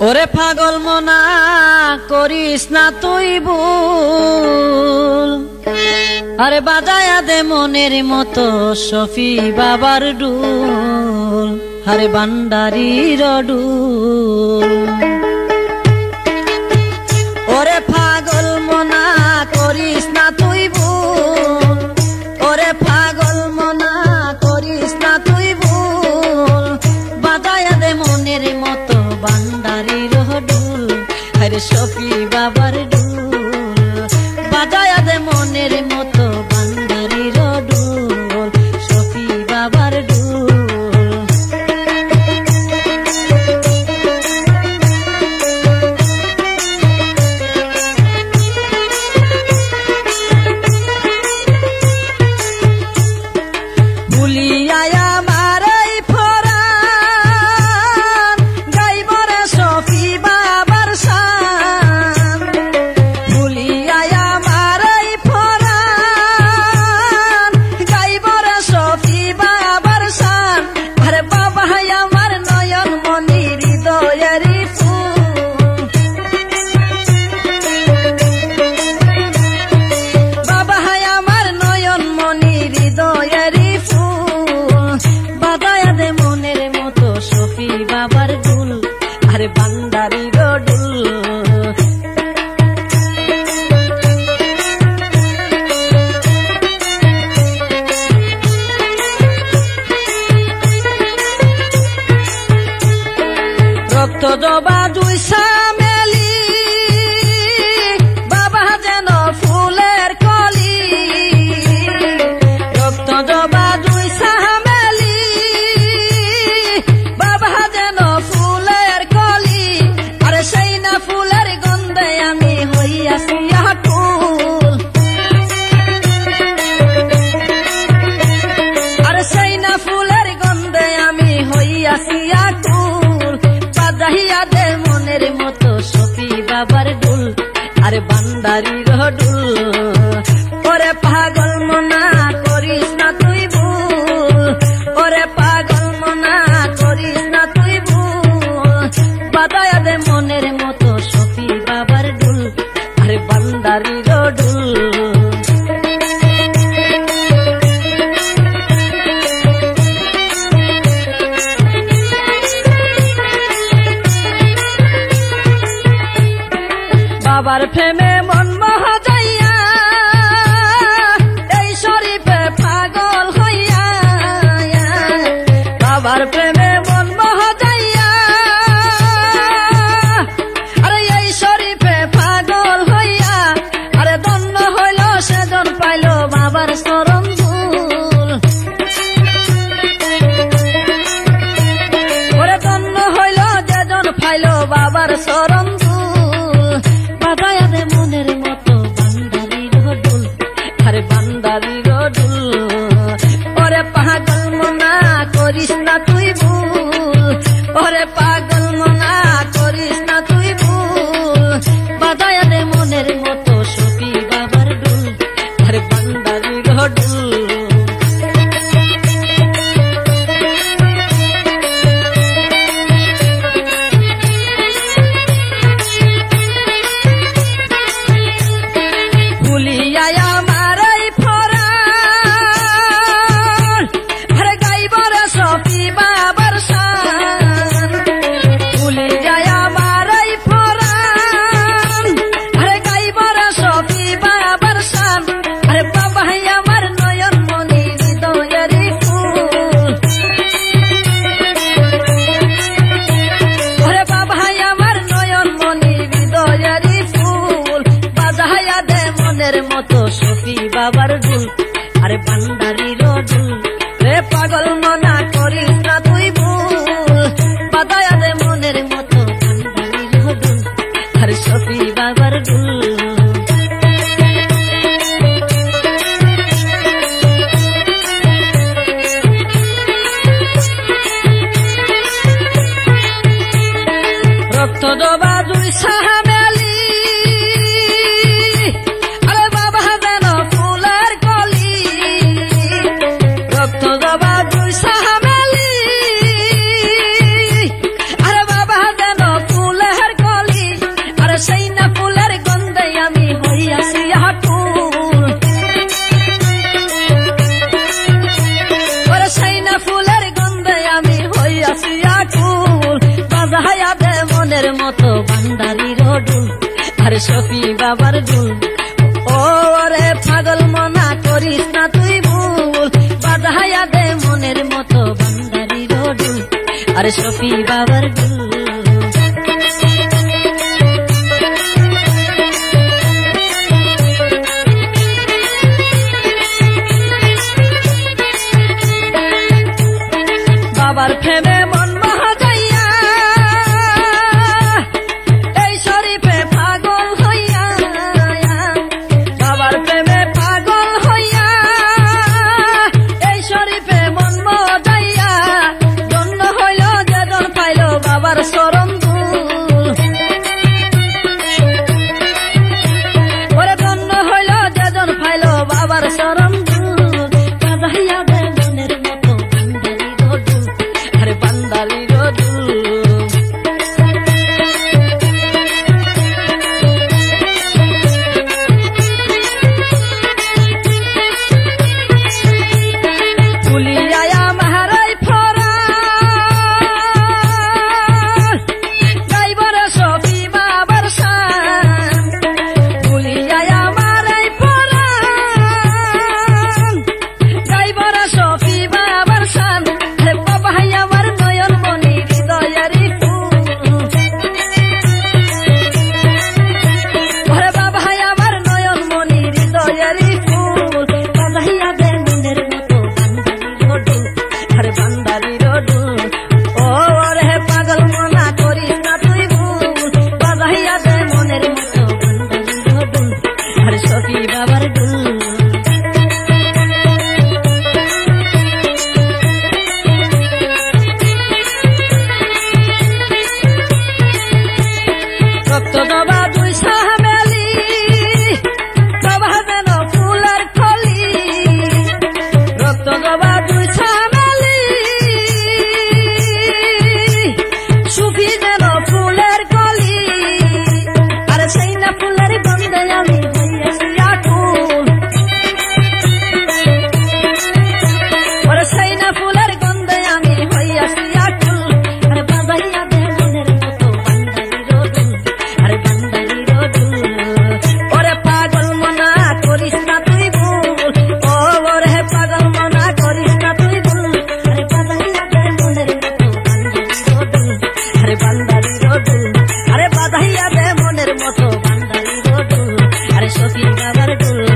ওরে পাগল মনা করিস না তুই ভুল, আরে বাজায়া দে মনের মতো শফি বাবার ডুল, আরে ভান্ডারির ডুল। ওরে পাগল মনা করিস না তুই ভুল, ওরে পাগল মনা করিস না তুই ভুল, বাজায়া দে মনের মতো ভান্ডারির ডুল, আরে শফি বাবার ডুল, বাজায়া দে মনের মতো ভান্ডারির ডুল, শফি বাবার ডুল। রক্ত জবা দুই সামেলি বাবা যেন ফুলের কলি, রক্ত জবা দুই সামেলি বাবা যেন ফুলের কলি, আরে সেই না ফুলের গন্ধে আমি হইয়াছি আকুল, আরে সেই না ফুলের গন্ধে আমি হইয়াছি আকুল, বাজাইয়া দে মনের মতো শফি বাবার ডুল, আরে ভান্ডারির ডুল। ওরে পাগল মনা করিস না তুই ভুল, ওরে পাগল মনা করিস না তুই ভুল, বাজাইয়া দে মনের মতো শফি বাবার ডুল, আরে ভান্ডারির ডুল। বাবার প্রেমে মন মহা যাইয়া এই শরীফে পাগল হইয়া, বাবার প্রেমে মন মহা যাইয়া আরে এই শরীফে পাগল হইয়া, আরে ধন্য হইল সেজন পাইল বাবার চরণ ধুল, ওরে ধন্য হইল যেজন পাইল বাবার চরণ ধুল, বাজায়া দে মনের মতো ভান্ডারির ডুল, আরে ভান্ডারির ডুল। ওরে পাগল মনা করিস না তুই ভুল, ওরে পাগল মনা করিস না তুই ভুল, বাজায়া দে মনের মতো শফি বাবার ডুল, আরে ভান্ডারির ডুল। মতো শফি বাবার ডুল, আরে ভান্ডারির ডুল, রে পাগল মনা করিস না তুই ভুল, বাজায়া দে মনের মতো ভান্ডারির ডুল, আরে শফি বাবার ডুল। রক্ত জবা দুই সামেলি আরে বাবা যেন ফুলের কলি, রক্ত জবা দুই সামেলি আরে বাবা যেন ফুলের আরে শফি বাবার দুল ও রে পাগল মনা করিস না তুই ভুল বাজাইয়া দে মনের মতো বান্দারির দুল আরে শফি বাবার দুল বাবার প্রেমে মন মহাজাইয়া এই শরীফে পাগল হইয়া বাবার প্রেমে পাগল হইয়া এই শরীফে মন মহাজাইয়া জন্ম হইল যেজন পাইল বাবার চরণ ধুল ওরে জন্ম হইল যেজন পাইল বাবার চরণ ধুল বাজাইয়া দে মনের মতো বান্দারির দুল পুলিয়া মাহারাই ফরা গাইবার শফি বাবার শান পুলিয়া মাহারাই ফরা গাইবার শফি বাবার শান হে বাবা আমার নয়ন মনি হৃদয়ারি ফুল ওরে বাবা আমার নয়ন মনি হৃদয়ারি ফুল বাজাইয়া দে মনের মতো বান্দারির দুল আরে বান্দারির দুল ও রে পাগল মনা করিস না তুই ভুল বাজাইয়া দে মনের মতো বান্দারির দুল আরে শফি বাবার দুল রক্ত দবা দুই সাহাবেলি দবা যেন ফুলের কলি রক্ত দবা দুই সাহাবেলি সুফি যেন ফুলের কলি আরে সেই না ফুলের গন্ধে আমি হইয়াছি আকুল ওরে সেই না ফুলের গন্ধে আমি হইয়াছি আকুল আরে বাজাইয়া দে মনের মতো বান্দারির দুল আরে বান্দারির দুল ওরে পাগল মনা করিস না তুই ভুল ও রে পাগল মনা করিস না তুই ভুল আরে বাজাইয়া দে মনের মতো বান্দারির দুল আরে বান্দারির দুল আরে বাজাইয়া দে মনের মতো বান্দারির দুল আরে শফি বাবার দুল